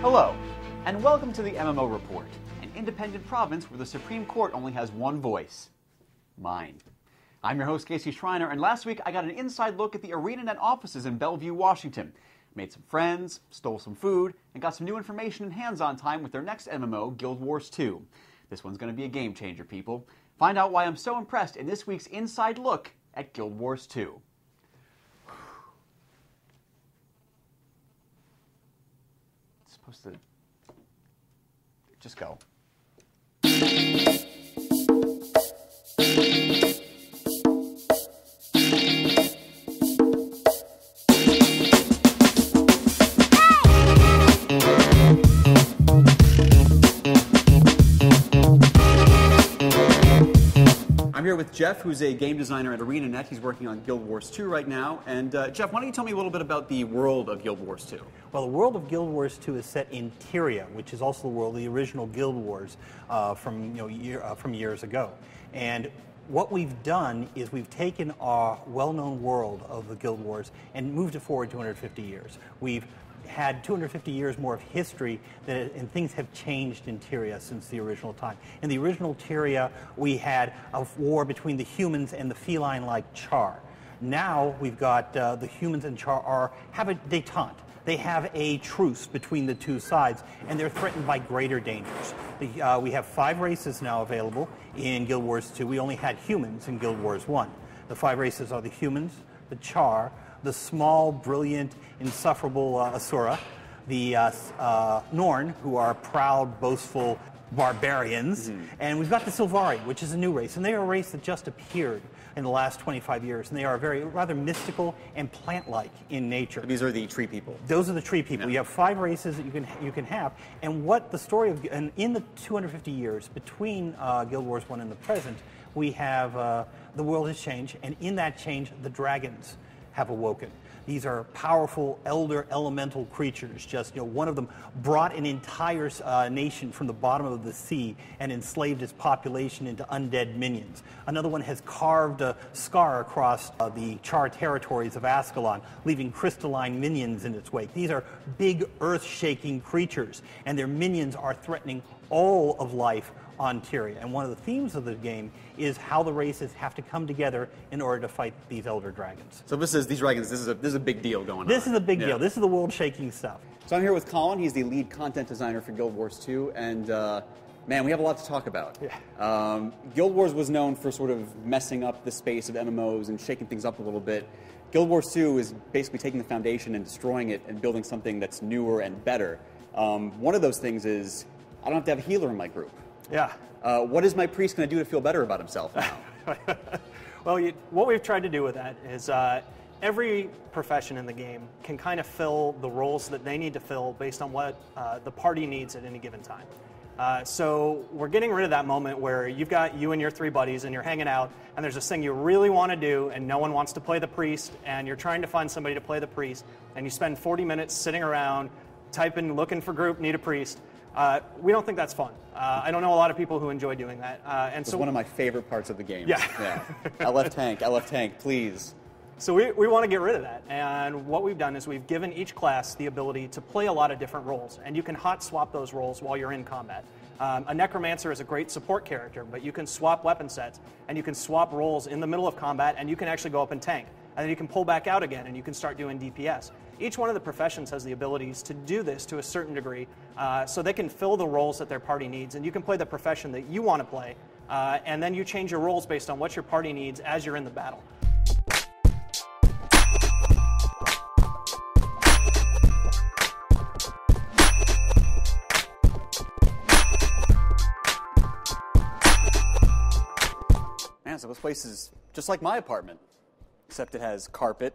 Hello, and welcome to the MMO Report, an independent province where the Supreme Court only has one voice. Mine. I'm your host, Casey Schreiner, and last week I got an inside look at the Arenanet offices in Bellevue, Washington. Made some friends, stole some food, and got some new information and hands-on time with their next MMO, Guild Wars 2. This one's going to be a game changer, people. Find out why I'm so impressed in this week's inside look at Guild Wars 2. It's supposed to just go. I'm here with Jeff, who's a game designer at Arenanet. He's working on Guild Wars 2 right now. And Jeff, why don't you tell me a little bit about the world of Guild Wars 2? Well, the world of Guild Wars 2 is set in Tyria, which is also the world of the original Guild Wars from years ago. And what we've done is we've taken our well-known world of the Guild Wars and moved it forward 250 years. We've had 250 years more of history, and things have changed in Tyria since the original time. In the original Tyria, we had a war between the humans and the feline-like Char. Now we've got the humans and Char have a détente. They have a truce between the two sides, and they're threatened by greater dangers. We have 5 races now available in Guild Wars 2. We only had humans in Guild Wars 1. The 5 races are the humans, the Char, the small, brilliant, insufferable Asura, the Norn, who are proud, boastful barbarians, and we've got the Sylvari, which is a new race, and they are a race that just appeared in the last 25 years, and they are rather mystical and plant-like in nature. These are the tree people. Those are the tree people. Yeah. You have 5 races that you can have, and what the story of, and in the 250 years between Guild Wars 1 and the present, we have the world has changed, and in that change, the dragons have awoken. These are powerful elder elemental creatures. Just, one of them brought an entire nation from the bottom of the sea and enslaved its population into undead minions. Another one has carved a scar across the Char territories of Ascalon, leaving crystalline minions in its wake. These are big earth-shaking creatures, and their minions are threatening all of life on Tyria. And one of the themes of the game is how the races have to come together in order to fight these elder dragons. So these dragons, this is a big deal going on. This is a big deal. This is the world-shaking stuff. So I'm here with Colin. He's the lead content designer for Guild Wars 2, and man, we have a lot to talk about. Yeah. Guild Wars was known for sort of messing up the space of MMOs and shaking things up a little bit. Guild Wars 2 is basically taking the foundation and destroying it and building something that's newer and better. One of those things is I don't have to have a healer in my group. Yeah. What is my priest going to do to feel better about himself now? Well, what we've tried to do with that is every profession in the game can kind of fill the roles that they need to fill based on what the party needs at any given time. So we're getting rid of that moment where you've got you and your 3 buddies and you're hanging out and there's this thing you really want to do and no one wants to play the priest and you're trying to find somebody to play the priest and you spend 40 minutes sitting around typing, looking for group, need a priest. We don't think that's fun. I don't know a lot of people who enjoy doing that. It's one of my favorite parts of the game. Yeah. LF tank, please. So we want to get rid of that. And what we've done is we've given each class the ability to play a lot of different roles. And you can hot swap those roles while you're in combat. A necromancer is a great support character, but you can swap weapon sets and you can swap roles in the middle of combat and you can actually go up and tank. And then you can pull back out again and you can start doing DPS. Each one of the professions has the abilities to do this to a certain degree, so they can fill the roles that their party needs, and you can play the profession that you want to play, and then you change your roles based on what your party needs as you're in the battle. Man, so this place is just like my apartment, except it has carpet,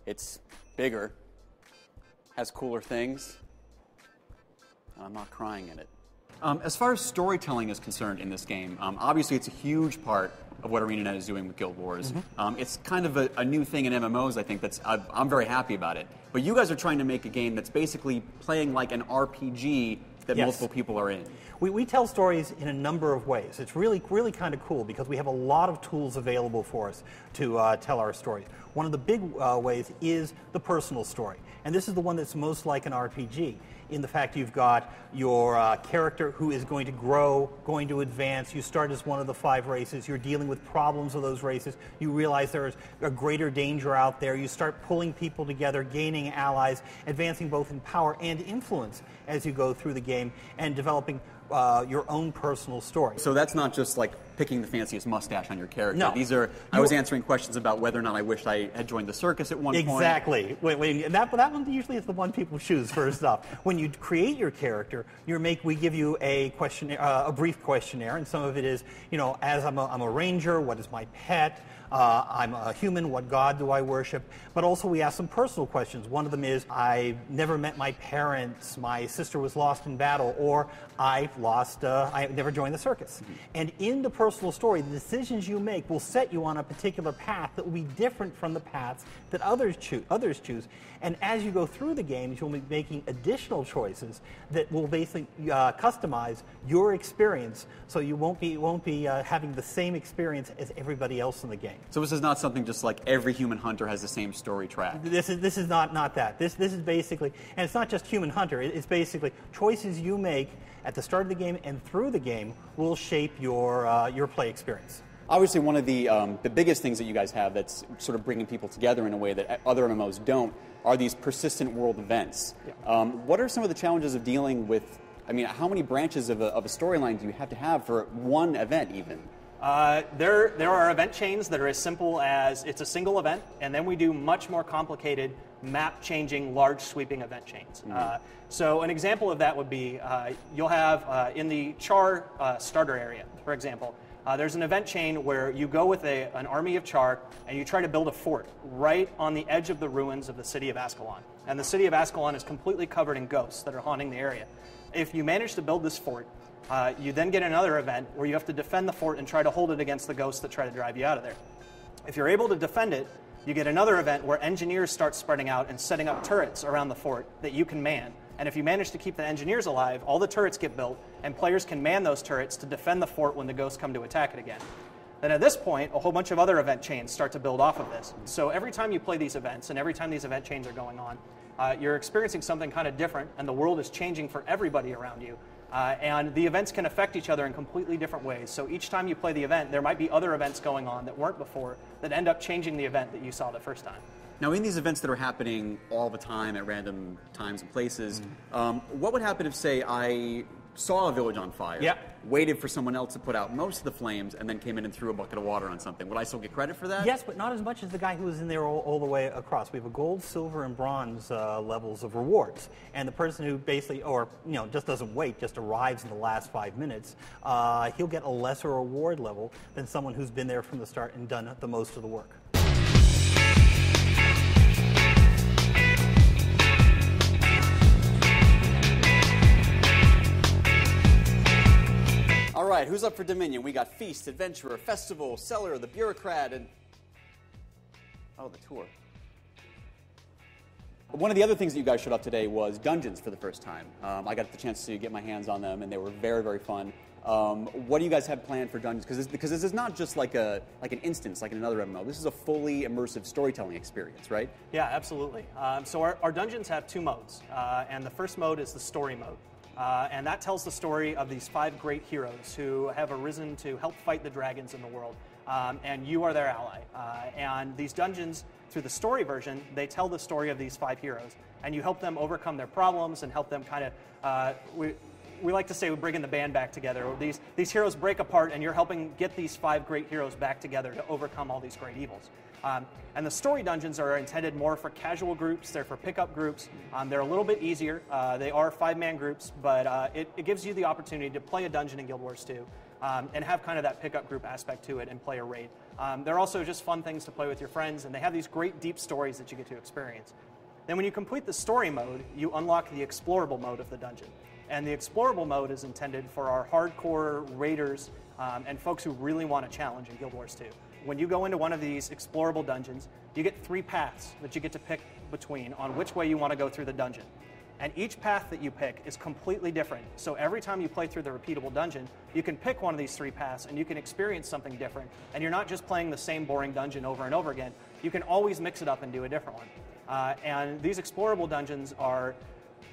it's bigger, has cooler things, and I'm not crying in it. As far as storytelling is concerned in this game, obviously it's a huge part of what Arenanet is doing with Guild Wars. It's kind of a new thing in MMOs, I think, I'm very happy about it. But you guys are trying to make a game that's basically playing like an RPG that multiple people are in. We tell stories in a number of ways. It's really kind of cool because we have a lot of tools available for us to tell our stories. One of the big ways is the personal story. And this is the one that's most like an RPG. in the fact you've got your character who is going to grow, going to advance. You start as one of the 5 races. You're dealing with problems of those races. You realize there's a greater danger out there. You start pulling people together, gaining allies, advancing both in power and influence as you go through the game, and developing your own personal story. So that's not just like picking the fanciest mustache on your character. No. These are, I was answering questions about whether or not I wished I had joined the circus at one point. Exactly. And that one usually is the one people choose first off. When you create your character, we give you a questionnaire, a brief questionnaire, and some of it is, as I'm a ranger, what is my pet? I'm a human, what god do I worship? But also we ask some personal questions. One of them is, I never met my parents, my sister was lost in battle, or I never joined the circus. Mm-hmm. And in the personal story, the decisions you make will set you on a particular path that will be different from the paths that others choose. And as you go through the games, you'll be making additional choices that will basically customize your experience, so you won't be having the same experience as everybody else in the game. So this is not something just like every human hunter has the same story track. This is not that. This is basically, and it's not just human hunter. It's basically choices you make at the start of the game and through the game will shape your play experience. Obviously, one of the biggest things that you guys have that's sort of bringing people together in a way that other MMOs don't are these persistent world events. Yeah. What are some of the challenges of dealing with? I mean, how many branches of a storyline do you have to have for one event, even? There are event chains that are as simple as it's a single event, and then we do much more complicated map-changing, large sweeping event chains. Mm-hmm. So an example of that would be you'll have in the Char starter area, for example, there's an event chain where you go with an army of Char and you try to build a fort right on the edge of the ruins of the city of Ascalon. And the city of Ascalon is completely covered in ghosts that are haunting the area. If you manage to build this fort, you then get another event where you have to defend the fort and try to hold it against the ghosts that try to drive you out of there. If you're able to defend it, you get another event where engineers start spreading out and setting up turrets around the fort that you can man. And if you manage to keep the engineers alive, all the turrets get built, and players can man those turrets to defend the fort when the ghosts come to attack it again. Then at this point, a whole bunch of other event chains start to build off of this. So every time you play these events, and every time these event chains are going on, you're experiencing something kind of different, and the world is changing for everybody around you. And the events can affect each other in completely different ways. So each time you play the event, there might be other events going on that weren't before that end up changing the event that you saw the first time. Now, in these events that are happening all the time at random times and places, what would happen if, say, I saw a village on fire, waited for someone else to put out most of the flames, and then came in and threw a bucket of water on something? Would I still get credit for that? Yes, but not as much as the guy who was in there all the way across. We have a gold, silver, and bronze levels of rewards. And the person who basically, just doesn't wait, just arrives in the last 5 minutes, he'll get a lesser reward level than someone who's been there from the start and done the most of the work. All right, who's up for Dominion? We got Feast, Adventurer, Festival, Seller, the Bureaucrat, and the tour. One of the other things that you guys showed up today was dungeons for the first time. I got the chance to get my hands on them, and they were very, very fun. What do you guys have planned for dungeons? Because this is not just like an instance like in another MMO. This is a fully immersive storytelling experience, right? Yeah, absolutely. So our dungeons have 2 modes, and the first mode is the story mode. And that tells the story of these 5 great heroes who have arisen to help fight the dragons in the world. And you are their ally. And these dungeons, through the story version, they tell the story of these 5 heroes. And you help them overcome their problems and help them kind of, we like to say we're bringing the band back together. These heroes break apart, and you're helping get these 5 great heroes back together to overcome all these great evils. And the story dungeons are intended more for casual groups. They're for pickup groups. They're a little bit easier. They are 5-man groups, but it gives you the opportunity to play a dungeon in Guild Wars 2 and have kind of that pickup group aspect to it and play a raid. They're also just fun things to play with your friends, and they have these great deep stories that you get to experience. Then when you complete the story mode, you unlock the explorable mode of the dungeon. And the explorable mode is intended for our hardcore raiders and folks who really want a challenge in Guild Wars 2. When you go into one of these explorable dungeons, you get 3 paths that you get to pick between on which way you want to go through the dungeon. And each path that you pick is completely different. So every time you play through the repeatable dungeon, you can pick one of these 3 paths and you can experience something different. And you're not just playing the same boring dungeon over and over again. You can always mix it up and do a different one. And these explorable dungeons are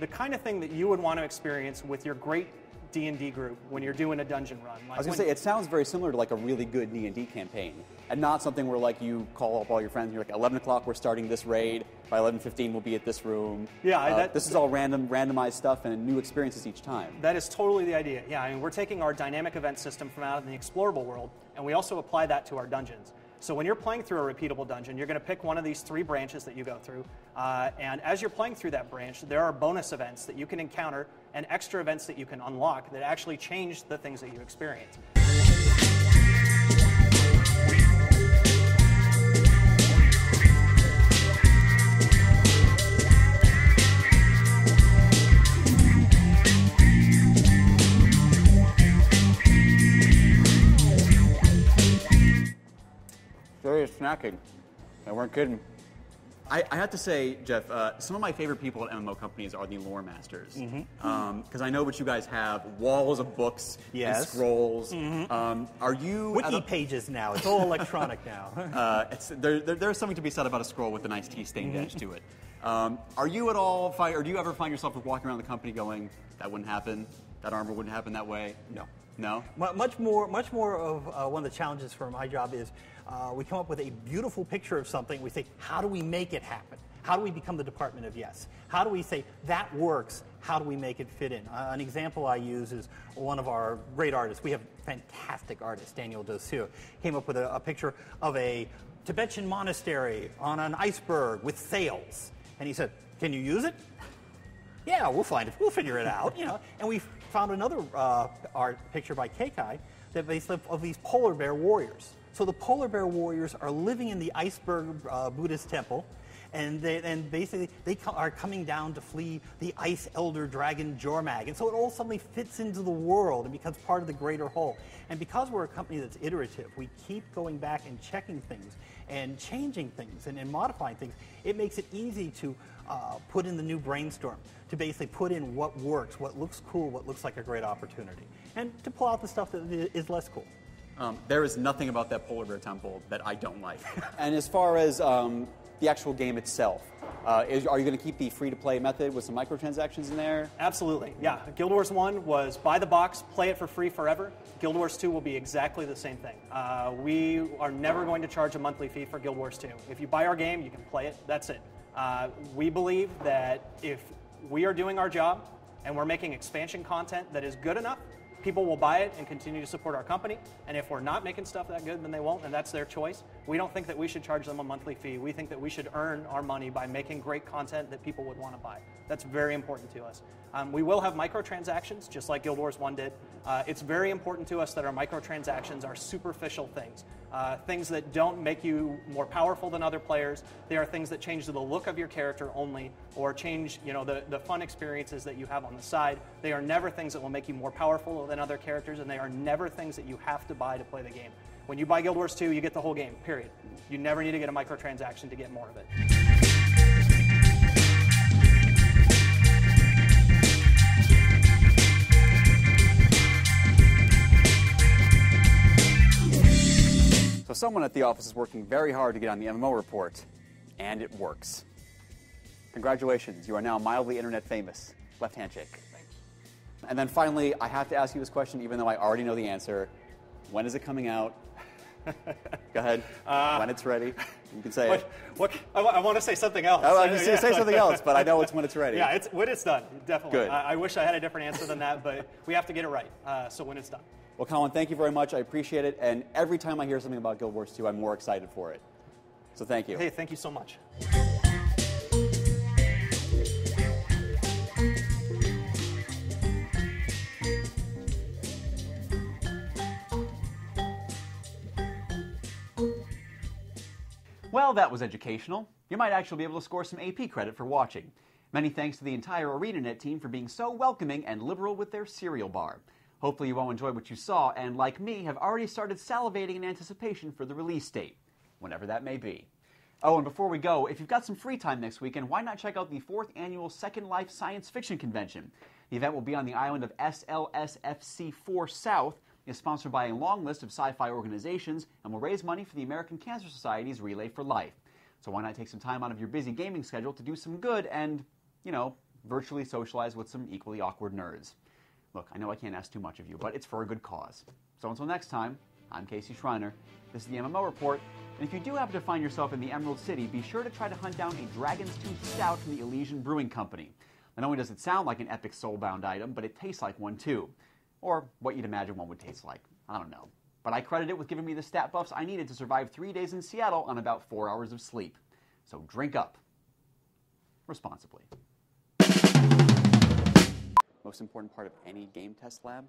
the kind of thing that you would want to experience with your great D&D group when you're doing a dungeon run. I was going to say, it sounds very similar to like a really good D&D campaign, and not something where like you call up all your friends and you're like, 11 o'clock we're starting this raid, by 11:15 we'll be at this room. Yeah, this is all randomized stuff and new experiences each time. That is totally the idea. Yeah, I mean, we're taking our dynamic event system from out in the explorable world, and we also apply that to our dungeons. So when you're playing through a repeatable dungeon, you're going to pick one of these 3 branches that you go through, and as you're playing through that branch, there are bonus events that you can encounter and extra events that you can unlock that actually change the things that you experience. Serious snacking. I weren't kidding. I have to say, Jeff, some of my favorite people at MMO companies are the lore masters. Because I know what you guys have, walls of books and scrolls. Are you... Wiki pages now. It's all electronic now. There's something to be said about a scroll with a nice tea-stained edge to it. Are you at all, or do you ever find yourself walking around the company going, that wouldn't happen, that armor wouldn't happen that way? No. No? Much more of one of the challenges for my job is we come up with a beautiful picture of something. We say, how do we make it happen? How do we become the Department of Yes? How do we say, that works, how do we make it fit in? An example I use is one of our great artists. We have fantastic artists, Daniel Dosu, came up with a picture of a Tibetan monastery on an iceberg with sails. And he said, can you use it? Yeah, we'll find it. We'll figure it out. And we found another art picture by Keikai that basically of these polar bear warriors. So the polar bear warriors are living in the iceberg Buddhist temple, and basically they are coming down to flee the ice elder dragon Jormag. And so it all suddenly fits into the world and becomes part of the greater whole. And because we're a company that's iterative, we keep going back and checking things and changing things and modifying things. It makes it easy to put in the new brainstorm, to basically put in what works, what looks cool, what looks like a great opportunity, and to pull out the stuff that is less cool. There is nothing about that polar bear temple that I don't like. And as far as the actual game itself, are you going to keep the free-to-play method with some microtransactions in there? Absolutely, yeah. Guild Wars 1 was buy the box, play it for free forever. Guild Wars 2 will be exactly the same thing. We are never going to charge a monthly fee for Guild Wars 2. If you buy our game, you can play it, that's it. We believe that if we are doing our job and we're making expansion content that is good enough, people will buy it and continue to support our company. And if we're not making stuff that good, then they won't, and that's their choice. We don't think that we should charge them a monthly fee. We think that we should earn our money by making great content that people would want to buy. That's very important to us. We will have microtransactions, just like Guild Wars 1 did. It's very important to us that our microtransactions are superficial things. Things that don't make you more powerful than other players. They are things that change the look of your character only, or change the fun experiences that you have on the side. They are never things that will make you more powerful than other characters, and they are never things that you have to buy to play the game. When you buy Guild Wars 2, you get the whole game, period. You never need to get a microtransaction to get more of it. So someone at the office is working very hard to get on the MMO report, and it works. Congratulations, you are now mildly internet famous. Left handshake. Thanks. And then finally, I have to ask you this question, even though I already know the answer. When is it coming out? Go ahead. When it's ready, you can say it. I want to say something else. I was going to say something else, but I know it's when it's ready. Yeah, when it's done, definitely. Good. I wish I had a different answer than that, but we have to get it right. So when it's done. Well, Colin, thank you very much. I appreciate it. And every time I hear something about Guild Wars 2, I'm more excited for it. So thank you. Hey, thank you so much. Well, that was educational. You might actually be able to score some AP credit for watching. Many thanks to the entire Arenanet team for being so welcoming and liberal with their cereal bar. Hopefully you all enjoyed what you saw, and like me, have already started salivating in anticipation for the release date, whenever that may be. Oh, and before we go, if you've got some free time next weekend, why not check out the 4th annual Second Life Science Fiction Convention? The event will be on the island of SLSFC4 South, is sponsored by a long list of sci-fi organizations, and will raise money for the American Cancer Society's Relay for Life. So why not take some time out of your busy gaming schedule to do some good and, virtually socialize with some equally awkward nerds. Look, I know I can't ask too much of you, but it's for a good cause. So until next time, I'm Casey Schreiner. This is the MMO Report. And if you do happen to find yourself in the Emerald City, be sure to try to hunt down a Dragon's Tooth Stout from the Elysian Brewing Company. Not only does it sound like an epic soul-bound item, but it tastes like one too. Or what you'd imagine one would taste like. I don't know. But I credit it with giving me the stat buffs I needed to survive 3 days in Seattle on about 4 hours of sleep. So drink up. Responsibly. Most important part of any game test lab?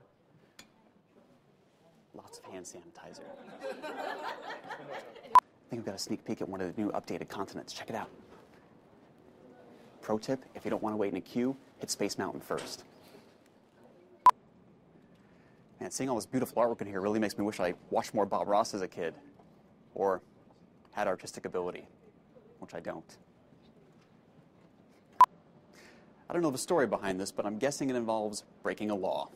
Lots of hand sanitizer. I think we've got a sneak peek at one of the new updated continents. Check it out. Pro tip, if you don't want to wait in a queue, hit Space Mountain first. Man, seeing all this beautiful artwork in here really makes me wish I watched more Bob Ross as a kid. Or had artistic ability, which I don't. I don't know the story behind this, but I'm guessing it involves breaking a law.